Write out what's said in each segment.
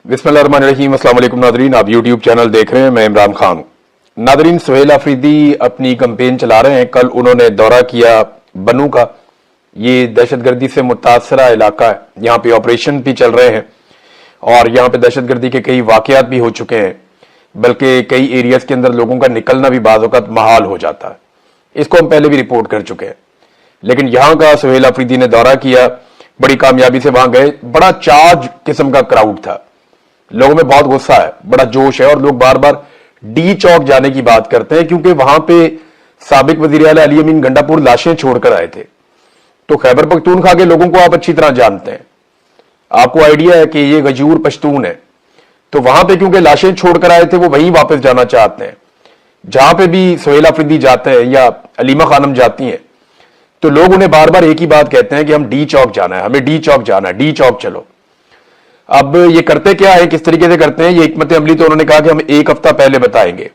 बिस्मिल्लाहिर्रहमानिर्रहीम। अस्सलाम वालेकुम नादरीन, आप यूट्यूब चैनल देख रहे हैं, मैं इमरान खान हूं। नादरीन, सुहेल अफरीदी अपनी कैंपेन चला रहे हैं। कल उन्होंने दौरा किया बनू का। ये दहशतगर्दी से मुतासरा इलाका है, यहाँ पे ऑपरेशन भी चल रहे हैं और यहाँ पे दहशतगर्दी के कई वाकयात भी हो चुके हैं, बल्कि कई एरियाज के अंदर लोगों का निकलना भी बाज़ औक़ात महाल हो जाता है। इसको हम पहले भी रिपोर्ट कर चुके हैं, लेकिन यहाँ का सुहेल अफरीदी ने दौरा किया, बड़ी कामयाबी से वहां गए। बड़ा चार्ज किस्म का क्राउड था, लोगों में बहुत गुस्सा है, बड़ा जोश है और लोग बार बार डी चौक जाने की बात करते हैं, क्योंकि वहां पे साबिक वजीर आला अली अमीन गंडापुर लाशें छोड़कर आए थे। तो खैबर पख्तूनख्वा के लोगों को आप अच्छी तरह जानते हैं, आपको आइडिया है कि ये गजूर पश्तून है। तो वहां पे क्योंकि लाशें छोड़कर आए थे, वो वहीं वापस जाना चाहते हैं। जहां पे भी सुहेल अफरीदी जाते हैं या अलीमा खानम जाती हैं, तो लोग उन्हें बार बार एक ही बात कहते हैं कि हम डी चौक जाना है, हमें डी चौक जाना है, डी चौक चलो। अब ये करते क्या है, किस तरीके से करते हैं, ये हिकमत अमली तो उन्होंने कहा कि हम एक हफ्ता पहले बताएंगे,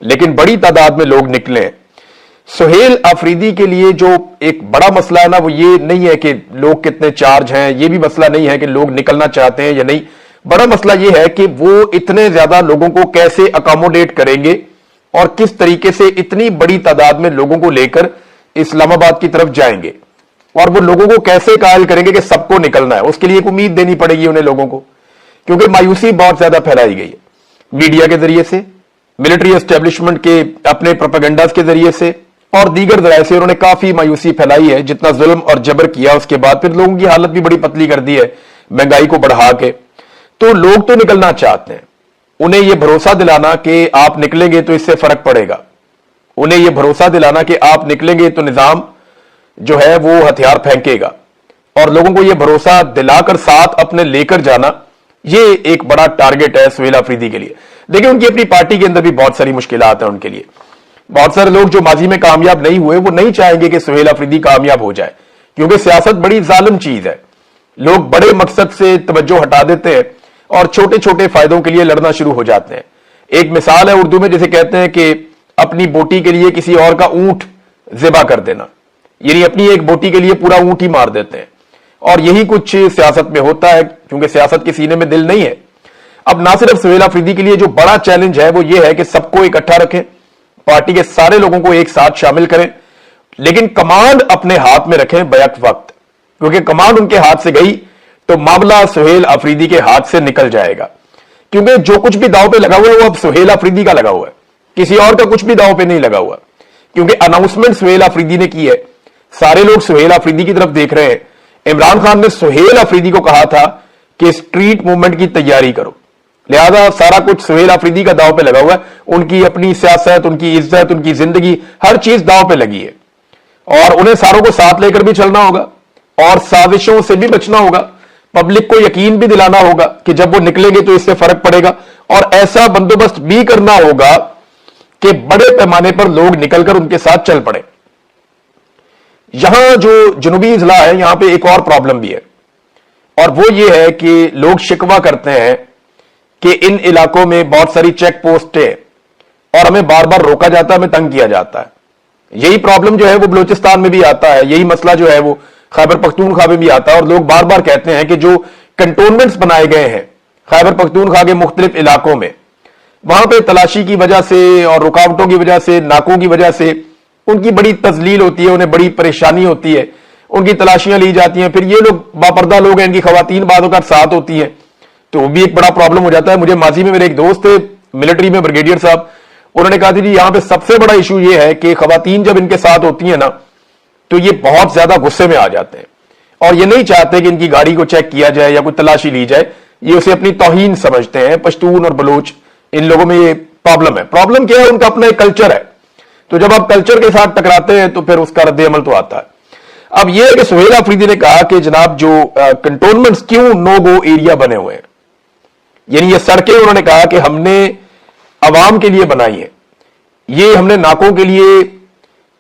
लेकिन बड़ी तादाद में लोग निकले। सुहेल अफरीदी के लिए जो एक बड़ा मसला है ना, वो ये नहीं है कि लोग कितने चार्ज हैं, ये भी मसला नहीं है कि लोग निकलना चाहते हैं या नहीं। बड़ा मसला ये है कि वो इतने ज्यादा लोगों को कैसे अकोमोडेट करेंगे और किस तरीके से इतनी बड़ी तादाद में लोगों को लेकर इस्लामाबाद की तरफ जाएंगे और वो लोगों को कैसे कायल करेंगे कि सबको निकलना है। उसके लिए एक उम्मीद देनी पड़ेगी उन्हें लोगों को, क्योंकि मायूसी बहुत ज्यादा फैलाई गई है मीडिया के जरिए से, मिलिट्री एस्टेब्लिशमेंट के अपने प्रोपेगेंडास के जरिए से और दीगर जराये से उन्होंने काफी मायूसी फैलाई है। जितना जुल्म और जबर किया, उसके बाद फिर लोगों की हालत भी बड़ी पतली कर दी है महंगाई को बढ़ा के। तो लोग तो निकलना चाहते हैं, उन्हें यह भरोसा दिलाना कि आप निकलेंगे तो इससे फर्क पड़ेगा, उन्हें यह भरोसा दिलाना कि आप निकलेंगे तो निजाम जो है वो हथियार फेंकेगा, और लोगों को यह भरोसा दिलाकर साथ अपने लेकर जाना, यह एक बड़ा टारगेट है सुहेल अफरीदी के लिए। देखिए, उनकी अपनी पार्टी के अंदर भी बहुत सारी मुश्किलात हैं उनके लिए। बहुत सारे लोग जो माजी में कामयाब नहीं हुए, वो नहीं चाहेंगे कि सुहेल अफरीदी कामयाब हो जाए, क्योंकि सियासत बड़ी जालिम चीज है। लोग बड़े मकसद से तवज्जो हटा देते हैं और छोटे छोटे फायदों के लिए लड़ना शुरू हो जाते हैं। एक मिसाल है उर्दू में, जैसे कहते हैं कि अपनी बोटी के लिए किसी और का ऊंट ज़िबा कर देना, यानी अपनी एक बोटी के लिए पूरा ऊंट ही मार देते हैं। और यही कुछ सियासत में होता है, क्योंकि सियासत के सीने में दिल नहीं है। अब ना सिर्फ सुहेल अफरीदी के लिए जो बड़ा चैलेंज है वो ये है कि सबको इकट्ठा रखें, पार्टी के सारे लोगों को एक साथ शामिल करें, लेकिन कमांड अपने हाथ में रखें बैक वक्त, क्योंकि कमांड उनके हाथ से गई तो मामला सुहेल अफरीदी के हाथ से निकल जाएगा। क्योंकि जो कुछ भी दांव पे लगा हुआ है वो अब सुहेल अफरीदी का लगा हुआ है, किसी और का कुछ भी दांव पे नहीं लगा हुआ, क्योंकि अनाउंसमेंट सुहेल अफरीदी ने की है। सारे लोग सुहेल अफरीदी की तरफ देख रहे हैं। इमरान खान ने सुहेल अफरीदी को कहा था कि स्ट्रीट मूवमेंट की तैयारी करो, लिहाजा सारा कुछ सुहेल अफरीदी का दांव पे लगा हुआ है। उनकी अपनी सियासत, उनकी इज्जत, उनकी जिंदगी, हर चीज दांव पे लगी है और उन्हें सारों को साथ लेकर भी चलना होगा और साजिशों से भी बचना होगा। पब्लिक को यकीन भी दिलाना होगा कि जब वो निकलेंगे तो इससे फर्क पड़ेगा, और ऐसा बंदोबस्त भी करना होगा कि बड़े पैमाने पर लोग निकलकर उनके साथ चल पड़े। यहां जो जनूबी इजला है, यहां पे एक और प्रॉब्लम भी है, और वो ये है कि लोग शिकवा करते हैं कि इन इलाकों में बहुत सारी चेक पोस्ट है और हमें बार बार रोका जाता है, हमें तंग किया जाता है। यही प्रॉब्लम जो है वो बलूचिस्तान में भी आता है, यही मसला जो है वो खैबर पख्तूनख्वा में भी आता है। और लोग बार बार कहते हैं कि जो कंटोनमेंट्स बनाए गए हैं खैबर पख्तूनख्वा के मुख्तलिफ इलाकों में, वहां पे तलाशी की वजह से और रुकावटों की वजह से, नाकों की वजह से उनकी बड़ी तजलील होती है, उन्हें बड़ी परेशानी होती है, उनकी तलाशियां ली जाती हैं। फिर ये लोग बापर्दा लोग हैं, इनकी खवातीन बातों का साथ होती हैं, तो वो भी एक बड़ा प्रॉब्लम हो जाता है। मुझे माजी में मेरे एक दोस्त थे मिलिट्री में, ब्रिगेडियर साहब, उन्होंने कहा था जी यहां पे सबसे बड़ा इशू ये है कि खवातीन जब इनके साथ होती है ना, तो ये बहुत ज्यादा गुस्से में आ जाते हैं और ये नहीं चाहते कि इनकी गाड़ी को चेक किया जाए या कोई तलाशी ली जाए। ये उसे अपनी तौहीन समझते हैं। पश्तून और बलोच, इन लोगों में ये प्रॉब्लम है। प्रॉब्लम क्या है, उनका अपना एक कल्चर है, तो जब आप कल्चर के साथ टकराते हैं तो फिर उसका रद्द अमल तो आता है। अब यह है कि सुहेल अफरीदी ने कहा कि जनाब जो कंटोनमेंट्स क्यों नो गो एरिया बने हुए हैं, यानी ये सड़कें उन्होंने कहा कि हमने अवाम के लिए बनाई है, ये हमने नाकों के लिए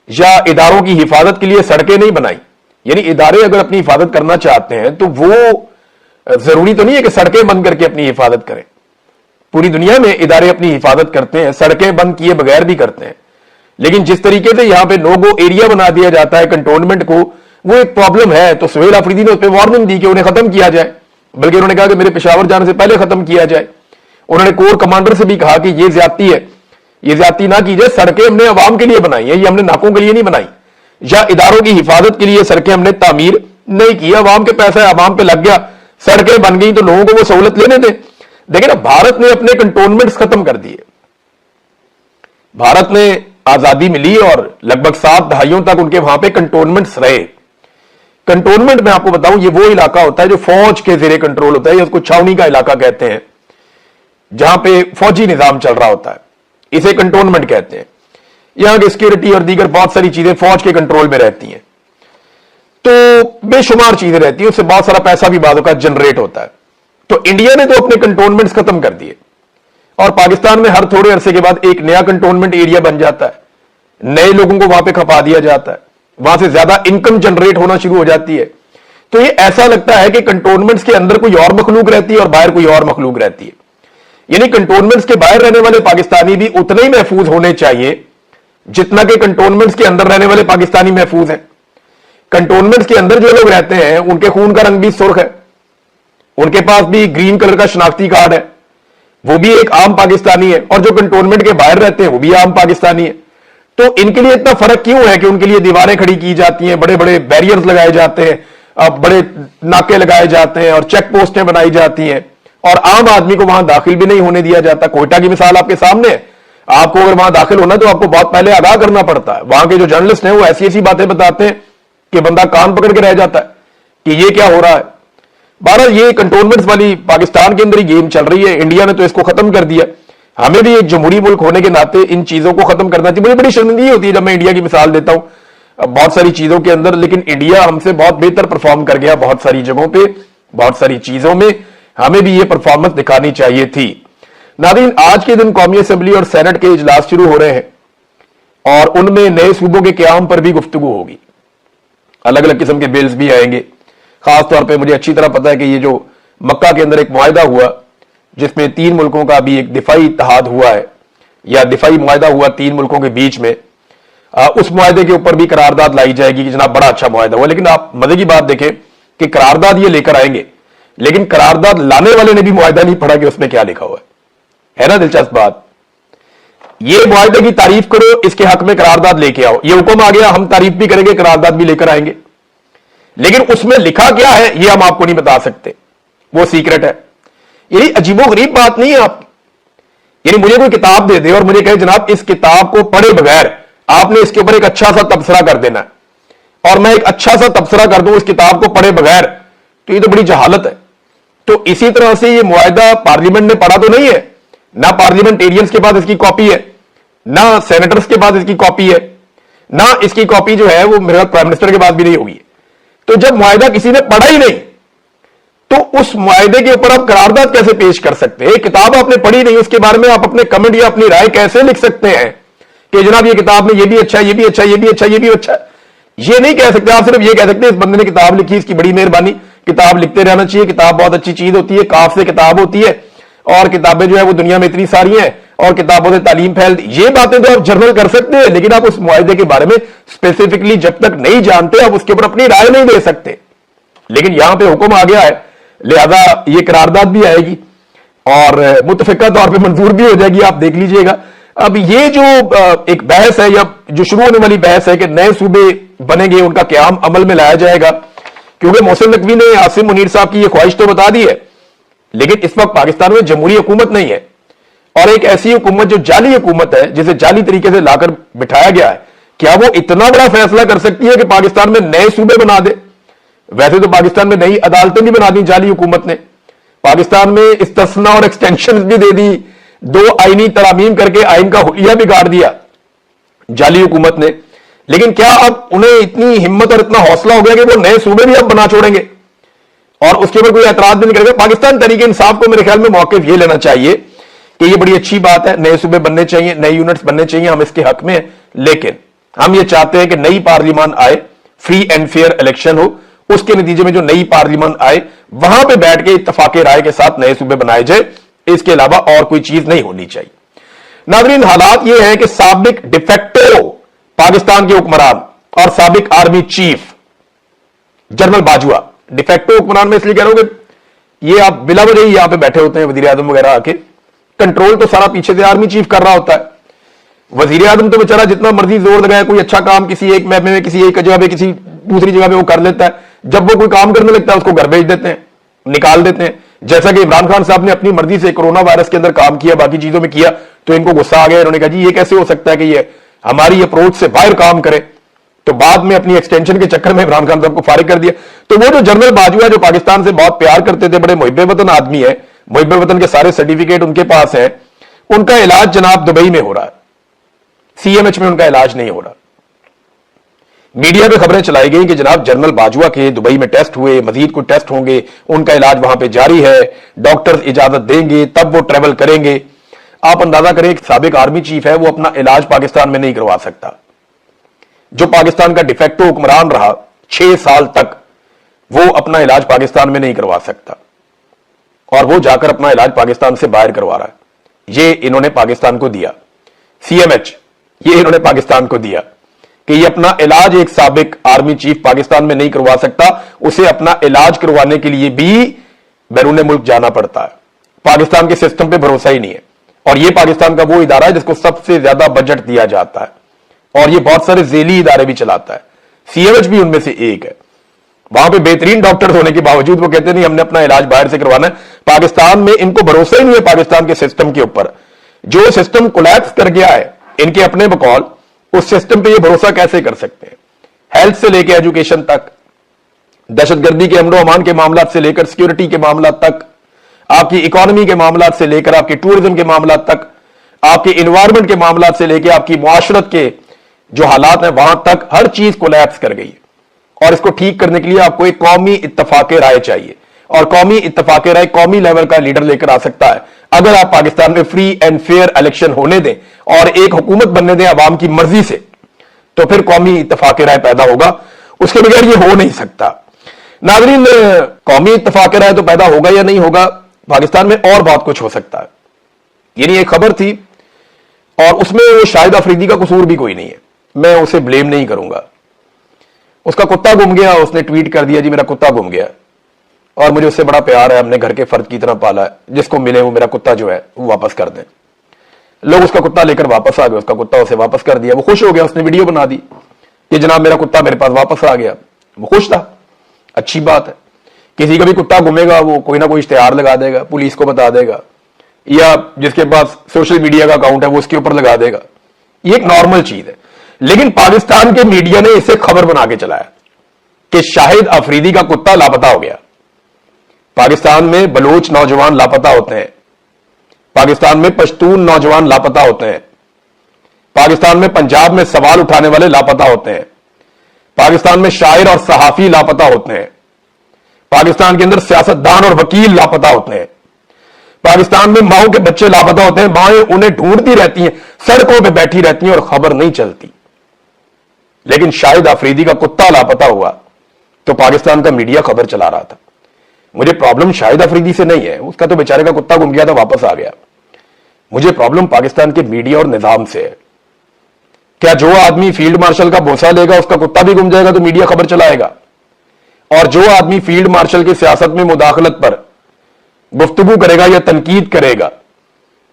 या इदारों की हिफाजत के लिए सड़कें नहीं बनाई। यानी इदारे अगर अपनी हिफाजत करना चाहते हैं तो वो जरूरी तो नहीं है कि सड़कें बंद करके अपनी हिफाजत करें। पूरी दुनिया में इदारे अपनी हिफाजत करते हैं, सड़कें बंद किए बगैर भी करते हैं, लेकिन जिस तरीके से यहां पे नो गो एरिया बना दिया जाता है कंटोनमेंट को, वो एक प्रॉब्लम है। तो सुहेल अफरीदी ने उस पर वार्निंग दी कि उन्हें खत्म किया जाए, बल्कि उन्होंने कहा कि मेरे पेशावर जाने से पहले खत्म किया जाए। उन्होंने कोर कमांडर से भी कहा कि यह ज्यादती है, यह ज्यादती ना की जाए, सड़कें हमने अवाम के लिए बनाई है, ये हमने नाकों के लिए नहीं बनाई, या इदारों की हिफाजत के लिए सड़कें हमने तामीर नहीं की, अवाम के पैसा अवाम पे लग गया, सड़कें बन गई तो लोगों को वो सहूलत लेने दें। देखिए ना, भारत ने अपने कंटोनमेंट्स खत्म कर दिए। भारत ने आजादी मिली और लगभग 7 दहाइयों तक उनके वहां पे कंटोनमेंट्स रहे। कंटोनमेंट में आपको बताऊं, ये वो इलाका होता है जो फौज के जेरे कंट्रोल होता है, या उसको छावनी का इलाका कहते हैं, जहां पे फौजी निजाम चल रहा होता है, इसे कंटोनमेंट कहते हैं। यहां की सिक्योरिटी और दीगर बहुत सारी चीजें फौज के कंट्रोल में रहती हैं, तो बेशुमार चीजें रहती हैं, उससे बहुत सारा पैसा भी बादों का जनरेट होता है। तो इंडिया ने तो अपने कंटोनमेंट्स खत्म कर दिए, और पाकिस्तान में हर थोड़े अरसे के बाद एक नया कंटोनमेंट एरिया बन जाता है, नए लोगों को वहां पे खपा दिया जाता है, वहां से ज्यादा इनकम जनरेट होना शुरू हो जाती है। तो ये ऐसा लगता है कि कंटोनमेंट्स के अंदर कोई और मखलूक रहती है और बाहर कोई और मखलूक रहती है। यानी कंटोनमेंट्स के बाहर रहने वाले पाकिस्तानी भी उतने ही महफूज होने चाहिए जितना कि कंटोनमेंट्स के अंदर रहने वाले पाकिस्तानी महफूज हैं। कंटोनमेंट्स के अंदर जो लोग रहते हैं उनके खून का रंग भी सुर्ख है, उनके पास भी ग्रीन कलर का शनाख्ती कार्ड है, वो भी एक आम पाकिस्तानी है, और जो कंटोनमेंट के बाहर रहते हैं वो भी आम पाकिस्तानी है। तो इनके लिए इतना फर्क क्यों है कि उनके लिए दीवारें खड़ी की जाती हैं, बड़े बड़े बैरियर्स लगाए जाते हैं, बड़े नाके लगाए जाते हैं और चेक पोस्टें बनाई जाती हैं, और आम आदमी को वहां दाखिल भी नहीं होने दिया जाता। कोयटा की मिसाल आपके सामने है, आपको अगर वहां दाखिल होना तो आपको बहुत पहले आगाह करना पड़ता है। वहां के जो जर्नलिस्ट हैं वो ऐसी ऐसी बातें बताते हैं कि बंदा कान पकड़ के रह जाता है कि ये क्या हो रहा है। बहरहाल ये कंटोनमेंट्स वाली पाकिस्तान के अंदर ही गेम चल रही है, इंडिया ने तो इसको खत्म कर दिया। हमें भी एक जमहूरी मुल्क होने के नाते इन चीजों को खत्म करना चाहिए। मुझे बड़ी शर्मिंदगी होती है जब मैं इंडिया की मिसाल देता हूं बहुत सारी चीजों के अंदर, लेकिन इंडिया हमसे बहुत बेहतर परफॉर्म कर गया बहुत सारी जगहों पे, बहुत सारी चीजों में। हमें भी ये परफॉर्मेंस दिखानी चाहिए थी। नाज़रीन, आज के दिन कौमी असेंबली और सेनेट के इजलास शुरू हो रहे हैं और उनमें नए सूबों के क्याम पर भी गुफ्तगू होगी। अलग अलग किस्म के बिल्स भी आएंगे। खासतौर पर मुझे अच्छी तरह पता है कि ये जो मक्का के अंदर एक मुआहदा हुआ जिसमें 3 मुल्कों का भी एक दिफाई इत्तेहाद हुआ है, या दिफाई मुआहदा हुआ 3 मुल्कों के बीच में, उस मुआहदे के ऊपर भी करारदाद लाई जाएगी कि जनाब बड़ा अच्छा मुआहदा हुआ। लेकिन आप मजे की बात देखें कि करारदाद ये लेकर आएंगे, लेकिन करारदाद लाने वाले ने भी मुआहदा नहीं पढ़ा कि उसमें क्या लिखा हुआ है ना दिलचस्प बात। ये मुआहदे की तारीफ करो, इसके हक में करारदाद लेके आओ, ये हुक्म आ गया, हम तारीफ भी करेंगे, करारदाद भी लेकर आएंगे, लेकिन उसमें लिखा क्या है ये हम आपको नहीं बता सकते, वो सीक्रेट है। यही अजीबोगरीब बात नहीं है आप, यानी मुझे कोई किताब दे दे और मुझे कहे जनाब इस किताब को पढ़े बगैर आपने इसके ऊपर एक अच्छा सा तबसरा कर देना है, और मैं एक अच्छा सा तबसरा कर दूं इस किताब को पढ़े बगैर, तो ये तो बड़ी जहालत है। तो इसी तरह से ये मुआहदा पार्लियामेंट ने पढ़ा तो नहीं है, ना पार्लियामेंटेरियंस के पास इसकी कॉपी है, ना सेनेटर्स के पास इसकी कॉपी है, ना इसकी कॉपी जो है वो मेरे प्राइम मिनिस्टर के पास भी नहीं होगी। तो जब मुआहदा किसी ने पढ़ा ही नहीं तो उस मुआहदे के ऊपर आप करारदाद कैसे पेश कर सकते हैं? किताब आपने पढ़ी नहीं, उसके बारे में आप अपने कमेंट या अपनी राय कैसे लिख सकते हैं कि जनाब ये किताब में ये भी अच्छा, ये भी अच्छा, ये भी अच्छा, ये भी अच्छा? ये नहीं कह सकते। आप सिर्फ ये कह सकते हैं इस बंदे ने किताब लिखी, इसकी बड़ी मेहरबानी, किताब लिखते रहना चाहिए, किताब बहुत अच्छी चीज होती है, काफ से किताब होती है और किताबें जो है वो दुनिया में इतनी सारी हैं और किताबों से तालीम फैलती। ये बातें तो आप जर्नल कर सकते हैं, लेकिन आप उस मुआहदे के बारे में स्पेसिफिकली जब तक नहीं जानते आप उसके ऊपर अपनी राय नहीं दे सकते। लेकिन यहां पे हुक्म आ गया है, लिहाजा ये करारदाद भी आएगी और मुतफिका तौर पे मंजूर भी हो जाएगी, आप देख लीजिएगा। अब ये जो एक बहस है या जो शुरू होने वाली बहस है कि नए सूबे बनेंगे, उनका क्याम अमल में लाया जाएगा, क्योंकि मोहसिन नकवी ने आसिम मुनीर साहब की ये ख्वाहिश तो बता दी है, लेकिन इस वक्त पाकिस्तान में जमहूरी हुकूमत नहीं है और एक ऐसी हुकूमत जो जाली हुकूमत है, जिसे जाली तरीके से लाकर बिठाया गया है, क्या वो इतना बड़ा फैसला कर सकती है कि पाकिस्तान में नए सूबे बना दे? वैसे तो पाकिस्तान में नई अदालतें भी बना दी जाली हुकूमत ने, पाकिस्तान में इस्तिस्ना और एक्सटेंशन भी दे दी, 2 आईनी तरामीम करके आइन का हुलिया भी गाड़ दिया जाली हुकूमत ने। लेकिन क्या अब उन्हें इतनी हिम्मत और इतना हौसला हो गया कि वो नए सूबे भी अब बना छोड़ेंगे और उसके ऊपर कोई एतराज भी नहीं करेगा? पाकिस्तान तहरीक इंसाफ को मेरे ख्याल में मौक़िफ़ ये लेना चाहिए कि ये बड़ी अच्छी बात है, नए सूबे बनने चाहिए, नए यूनिट्स बनने चाहिए, हम इसके हक में हैं, लेकिन हम ये चाहते हैं कि नई पार्लियामान आए, फ्री एंड फेयर इलेक्शन हो, उसके नतीजे में जो नई पार्लियामान आए वहां पे बैठ के इत्तफाके राय के साथ नए सूबे बनाए जाए, इसके अलावा और कोई चीज नहीं होनी चाहिए। नाज़रीन, हालात ये है कि साबिक डिफेक्टो पाकिस्तान के हुक्मरान और साबिक army chief general Bajwa, de facto हुक्मरान में इसलिए कह रहा हूं कि ये आप बिला वजह ही यहां पे बैठे होते हैं वजीर आजम वगैरह आके, कंट्रोल तो सारा पीछे से आर्मी चीफ कर रहा होता है। वजीर आजम तो बेचारा जितना मर्जी जोर लगाए, कोई अच्छा काम किसी एक महकमे में, किसी एक जगह पे, किसी दूसरी जगह पे वो कर लेता है। जब वो कोई काम करने लगता है उसको घर भेज देते हैं, निकाल देते हैं। जैसा कि इमरान खान साहब ने अपनी मर्जी से कोरोना वायरस के अंदर काम किया, बाकी चीजों में किया, तो इनको गुस्सा आ गया। इन्होंने कहा जी ये कैसे हो सकता है कि ये हमारी अप्रोच से बाहर काम करे, तो बाद में अपनी एक्सटेंशन के चक्कर में इमरान खान साहब को फारिग कर दिया। तो वो जो जनरल बाजवा जो पाकिस्तान से बहुत प्यार करते थे, बड़े मुहिब्बे वतन आदमी है, मुहिब्बे वतन के सारे सर्टिफिकेट उनके पास है, उनका इलाज जनाब दुबई में हो रहा है, सीएमएच में उनका इलाज नहीं हो रहा। मीडिया में खबरें चलाई गई कि जनाब जनरल बाजवा के दुबई में टेस्ट हुए, मजीद कुछ टेस्ट होंगे, उनका इलाज वहां पे जारी है, डॉक्टर्स इजाजत देंगे तब वो ट्रेवल करेंगे। आप अंदाजा करें, एक साबिक आर्मी चीफ है, वो अपना इलाज पाकिस्तान में नहीं करवा सकता। जो पाकिस्तान का डिफेक्टो हुक्मरान रहा 6 साल तक, वो अपना इलाज पाकिस्तान में नहीं करवा सकता, और वो जाकर अपना इलाज पाकिस्तान से बाहर करवा रहा है। ये इन्होंने पाकिस्तान को दिया, सीएमएच ये इन्होंने पाकिस्तान को दिया कि ये अपना इलाज एक साबिक आर्मी चीफ पाकिस्तान में नहीं करवा सकता, उसे अपना इलाज करवाने के लिए भी बैरून मुल्क जाना पड़ता है। पाकिस्तान के सिस्टम पे भरोसा ही नहीं है। और ये पाकिस्तान का वो इदारा है जिसको सबसे ज्यादा बजट दिया जाता है, और ये बहुत सारे जेली इदारे भी चलाता है, सीएमएच भी उनमें से एक है। वहां पे बेहतरीन डॉक्टर होने के बावजूद वो कहते नहीं हमने अपना इलाज बाहर से करवाना है। पाकिस्तान में इनको भरोसा ही नहीं है पाकिस्तान के सिस्टम के ऊपर। जो सिस्टम कोलैप्स कर गया है इनके अपने बकौल, उस सिस्टम पे ये भरोसा कैसे कर सकते हैं? हेल्थ से लेकर एजुकेशन तक, दहशतगर्दी के अमन अमान के मामला से लेकर सिक्योरिटी के मामला तक, आपकी इकोनॉमी के मामला से लेकर आपके टूरिज्म के मामला तक, आपके इन्वायरमेंट के मामला से लेकर आपकी मुआशरत के जो हालात हैं वहां तक, हर चीज कोलैप्स कर गई है। और इसको ठीक करने के लिए आपको एक कौमी इत्तफाक राय चाहिए, और कौमी इत्तफाक राय कौमी लेवल का लीडर लेकर आ सकता है। अगर आप पाकिस्तान में फ्री एंड फेयर इलेक्शन होने दें और एक हुकूमत बनने दें आवाम की मर्जी से, तो फिर कौमी इत्तफाक राय पैदा होगा। उसके बगैर ये हो नहीं सकता। नाज़रीन, कौमी इत्तफाक राय तो पैदा होगा या नहीं होगा, पाकिस्तान में और बहुत कुछ हो सकता है। यानी एक खबर थी और उसमें वो शाहिद अफरीदी का कसूर भी कोई नहीं है, मैं उसे ब्लेम नहीं करूंगा। उसका कुत्ता गुम गया, उसने ट्वीट कर दिया जी मेरा कुत्ता गुम गया, और मुझे उससे बड़ा प्यार है, हमने घर के फर्द की तरह पाला है, जिसको मिले वो मेरा कुत्ता जो है वो वापस कर दें। लोग उसका कुत्ता लेकर वापस आ गए, उसका कुत्ता उसे वापस कर दिया, वो खुश हो गया, उसने वीडियो बना दी कि जनाब मेरा कुत्ता मेरे पास वापस आ गया। वो खुश था, अच्छी बात है। किसी का भी कुत्ता गुमेगा वो कोई ना कोई इश्तेहार लगा देगा, पुलिस को बता देगा, या जिसके पास सोशल मीडिया का अकाउंट है वो उसके ऊपर लगा देगा। ये एक नॉर्मल चीज है। लेकिन पाकिस्तान के मीडिया ने इसे खबर बना के चलाया कि शाहिद अफरीदी का कुत्ता लापता हो गया। पाकिस्तान में बलोच नौजवान लापता होते हैं, पाकिस्तान में पश्तून नौजवान लापता होते हैं, पाकिस्तान में पंजाब में सवाल उठाने वाले लापता होते हैं, पाकिस्तान में शायर और सहाफी लापता होते हैं, पाकिस्तान के अंदर सियासतदान और वकील लापता होते हैं, पाकिस्तान में माओ के बच्चे लापता होते हैं, माएं उन्हें ढूंढती रहती हैं, सड़कों पर बैठी रहती हैं और खबर नहीं चलती। लेकिन शाहिद अफरीदी का कुत्ता लापता हुआ तो पाकिस्तान का मीडिया खबर चला रहा था। मुझे प्रॉब्लम शाहिद अफरीदी से नहीं है, उसका तो बेचारे का कुत्ता गुम गया था, वापस आ गया। मुझे प्रॉब्लम पाकिस्तान के मीडिया और निजाम से है। क्या जो आदमी फील्ड मार्शल का भरोसा लेगा उसका कुत्ता भी गुम जाएगा तो मीडिया खबर चलाएगा, और जो आदमी फील्ड मार्शल की सियासत में मुदाखलत पर गुफ्तगू करेगा या तनकीद करेगा,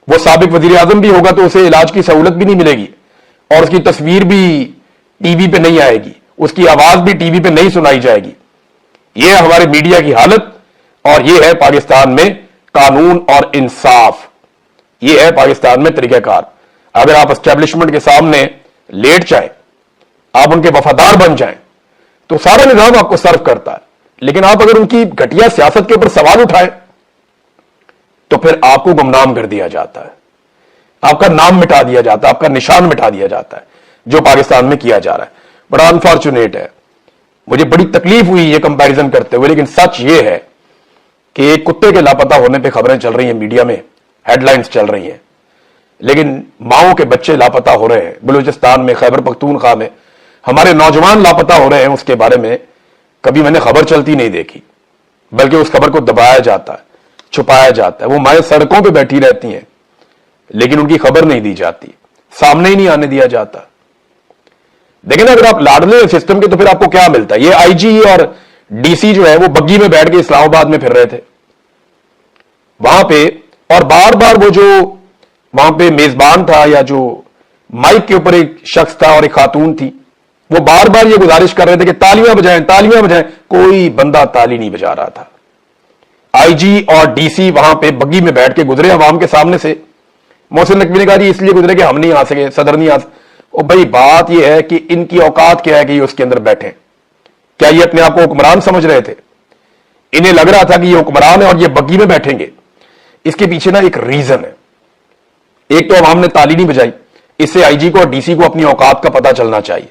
वो साबिक वजीर आजम भी होगा तो उसे इलाज की सहूलत भी नहीं मिलेगी, और उसकी तस्वीर भी टीवी पे नहीं आएगी, उसकी आवाज भी टीवी पे नहीं सुनाई जाएगी। यह है हमारे मीडिया की हालत, और यह है पाकिस्तान में कानून और इंसाफ, यह है पाकिस्तान में तरीकाकार। अगर आप एस्टेब्लिशमेंट के सामने लेट जाएं, आप उनके वफादार बन जाएं, तो सारा निजाम आपको सर्व करता है। लेकिन आप अगर उनकी घटिया सियासत के ऊपर सवाल उठाएं तो फिर आपको गुमनाम कर दिया जाता है, आपका नाम मिटा दिया जाता है, आपका निशान मिटा दिया जाता है, जो पाकिस्तान में किया जा रहा है। बड़ा अनफॉर्चुनेट है, मुझे बड़ी तकलीफ हुई ये कंपैरिजन करते हुए, लेकिन सच ये है कि एक कुत्ते के लापता होने पे खबरें चल रही हैं, मीडिया में हेडलाइंस चल रही हैं, लेकिन माओ के बच्चे लापता हो रहे हैं बलूचिस्तान में, खैबर पख्तूनख्वा में, हमारे नौजवान लापता हो रहे हैं, उसके बारे में कभी मैंने खबर चलती नहीं देखी, बल्कि उस खबर को दबाया जाता है, छुपाया जाता है। वो माएं सड़कों पे बैठी रहती हैं, लेकिन उनकी खबर नहीं दी जाती, सामने ही नहीं आने दिया जाता। देखिए ना, अगर आप लाडले सिस्टम के तो फिर आपको क्या मिलता है? ये आईजी और डीसी जो है वो बग्गी में बैठ के इस्लामाबाद में फिर रहे थे, वहां पे, और बार बार वो जो वहां पे मेजबान था या जो माइक के ऊपर एक शख्स था और एक खातून थी, वो बार बार ये गुजारिश कर रहे थे कि तालियां बजाएं, तालियां बजाएं। कोई बंदा ताली नहीं बजा रहा था। आईजी और डीसी वहां पे बग्गी में बैठ के गुजरे अवाम के सामने से। मोहसिन नकवी ने कहा जी इसलिए गुजरे कि हम नहीं आ सके, सदर नहीं आ सके। और भाई बात यह है कि इनकी औकात क्या है कि ये उसके अंदर बैठे? क्या ये अपने आप को हुक्मरान समझ रहे थे? इन्हें लग रहा था कि ये हुक्मरान है और ये बग्गी में बैठेंगे। इसके पीछे ना एक रीजन है। एक तो अवाम ने ताली नहीं बजाई, इससे आईजी को और डीसी को अपनी औकात का पता चलना चाहिए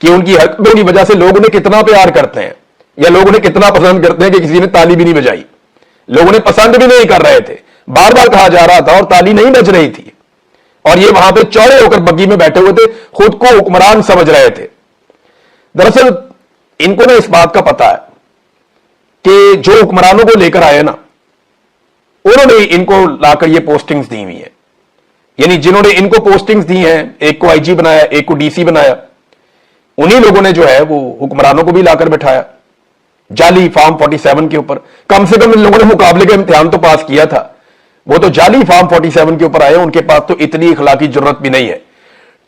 कि उनकी हरकतों की वजह से लोग उन्हें कितना प्यार करते हैं या लोग उन्हें कितना पसंद करते हैं कि किसी ने ताली भी नहीं बजाई। लोग उन्हें पसंद भी नहीं कर रहे थे, बार बार कहा जा रहा था और ताली नहीं बज रही थी, और ये वहां पे चौड़े होकर बग्गी में बैठे हुए थे, खुद को हुक्मरान समझ रहे थे। दरअसल इनको ना इस बात का पता है कि जो हुक्मरानों को लेकर आए ना, उन्होंने इनको लाकर ये पोस्टिंग्स दी हुई है। यानी जिन्होंने इनको पोस्टिंग्स दी हैं, एक को आईजी बनाया, एक को डीसी बनाया, उन्हीं लोगों ने जो है वो हुक्मरानों को भी लाकर बिठाया जाली फॉर्म 47 के ऊपर। कम से कम इन लोगों ने मुकाबले का इम्तिहान तो पास किया था, वो तो जाली फॉर्म 47 के ऊपर आए, उनके पास तो इतनी इखलाकी जरूरत भी नहीं है।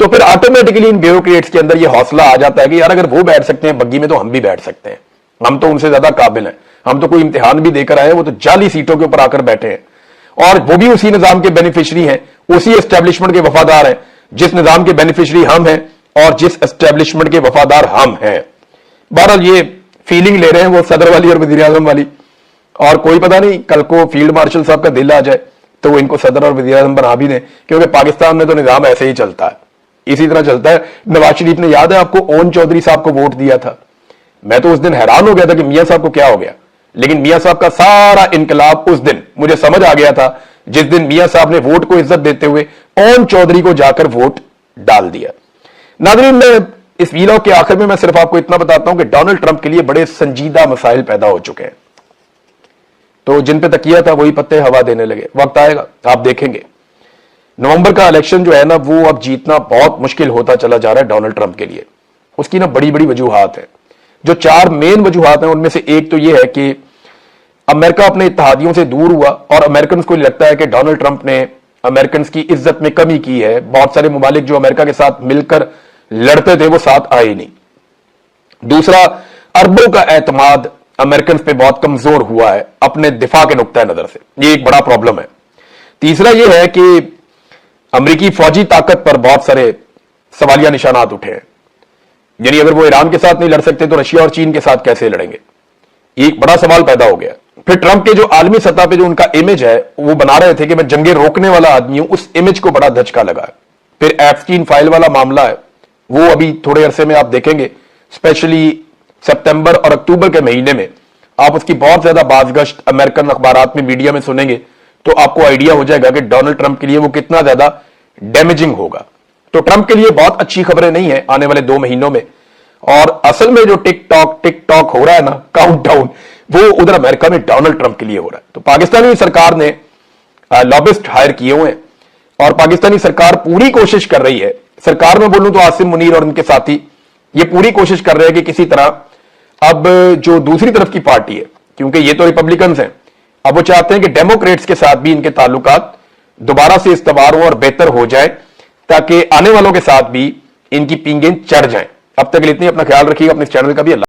तो फिर ऑटोमेटिकली इन ब्यूरोक्रेट्स के अंदर ये हौसला आ जाता है कि यार अगर वो बैठ सकते हैं बग्गी में तो हम भी बैठ सकते हैं, हम तो उनसे ज्यादा काबिल हैं, हम तो कोई इम्तिहान भी देकर आए, वो तो जाली सीटों के ऊपर आकर बैठे हैं और वो भी उसी निजाम के बेनिफिशरी हैं, उसी एस्टेब्लिशमेंट के वफादार हैं जिस निजाम के बेनिफिशरी हम हैं और जिस एस्टेब्लिशमेंट के वफादार हम हैं। बहरहाल ये फीलिंग ले रहे हैं वो सदर वाली और वजीर आजम वाली, और कोई पता नहीं कल को फील्ड मार्शल साहब का दिल आ जाए तो वो इनको सदर और वजीर आजम बना भी दें, क्योंकि पाकिस्तान में तो निजाम ऐसे ही चलता है, इसी तरह चलता है। नवाज शरीफ ने, याद है आपको, ओन चौधरी साहब को वोट दिया था। मैं तो उस दिन हैरान हो गया था कि मियां साहब को क्या हो गया, लेकिन मियां साहब का सारा इनकलाब उस दिन मुझे समझ आ गया था जिस दिन मियां साहब ने वोट को इज्जत देते हुए ओन चौधरी को जाकर वोट डाल दिया। नाज़रीन, मैं इस वीलॉग के आखिर में मैं सिर्फ आपको इतना बताता हूं कि डोनाल्ड ट्रंप के लिए बड़े संजीदा मसाइल पैदा हो चुके हैं, तो जिन पे तकिया था वही पत्ते हवा देने लगे। वक्त आएगा आप देखेंगे, नवंबर का इलेक्शन जो है ना वो अब जीतना बहुत मुश्किल होता चला जा रहा है डोनाल्ड ट्रंप के लिए। उसकी ना बड़ी बड़ी वजूहात है, जो 4 मेन वजूहात हैं उनमें से एक तो यह है कि अमेरिका अपने इत्तेहादियों से दूर हुआ और अमेरिकन को लगता है कि डोनाल्ड ट्रंप ने अमेरिकन की इज्जत में कमी की है। बहुत सारे मुमालिक जो अमेरिका के साथ मिलकर लड़ते थे वो साथ आए नहीं। दूसरा, अरबों का एतमाद अमेरिकन पे बहुत कमजोर हुआ है अपने दिफा के नुक्ता नजर से, ये एक बड़ा प्रॉब्लम है। तीसरा यह है कि अमेरिकी फौजी ताकत पर बहुत सारे सवालिया निशानात उठे हैं, यानी अगर वो ईरान के साथ नहीं लड़ सकते तो रशिया और चीन के साथ कैसे लड़ेंगे, एक बड़ा सवाल पैदा हो गया। फिर ट्रंप के जो आलमी सतह पे जो उनका इमेज है वो बना रहे थे कि मैं जंगे रोकने वाला आदमी हूं, उस इमेज को बड़ा धचका लगा है। फिर एप्स्टीन फाइल वाला मामला है, वो अभी थोड़े अरसे में आप देखेंगे, स्पेशली सितंबर और अक्टूबर के महीने में आप उसकी बहुत ज्यादा बाजगश्त अमेरिकन अखबारात में, मीडिया में सुनेंगे तो आपको आइडिया हो जाएगा कि डोनाल्ड ट्रंप के लिए वो कितना ज्यादा डैमेजिंग होगा। तो ट्रंप के लिए बहुत अच्छी खबरें नहीं है आने वाले 2 महीनों में। और असल में जो टिक टॉक हो रहा है ना, काउंटडाउन, वो उधर अमेरिका में डोनाल्ड ट्रंप के लिए हो रहा है। तो पाकिस्तानी सरकार ने लॉबिस्ट हायर किए हुए हैं और पाकिस्तानी सरकार पूरी कोशिश कर रही है, सरकार में बोलूं तो आसिम मुनीर और उनके साथी ये पूरी कोशिश कर रहे हैं कि किसी तरह अब जो दूसरी तरफ की पार्टी है, क्योंकि ये तो रिपब्लिकन्स हैं, अब वो चाहते हैं कि डेमोक्रेट्स के साथ भी इनके ताल्लुकात दोबारा से इस्तवार हो और बेहतर हो जाए, ताकि आने वालों के साथ भी इनकी पींगें चढ़ जाएं। अब तक के लिए इतनी, अपना ख्याल रखिएगा, अपने चैनल का भी।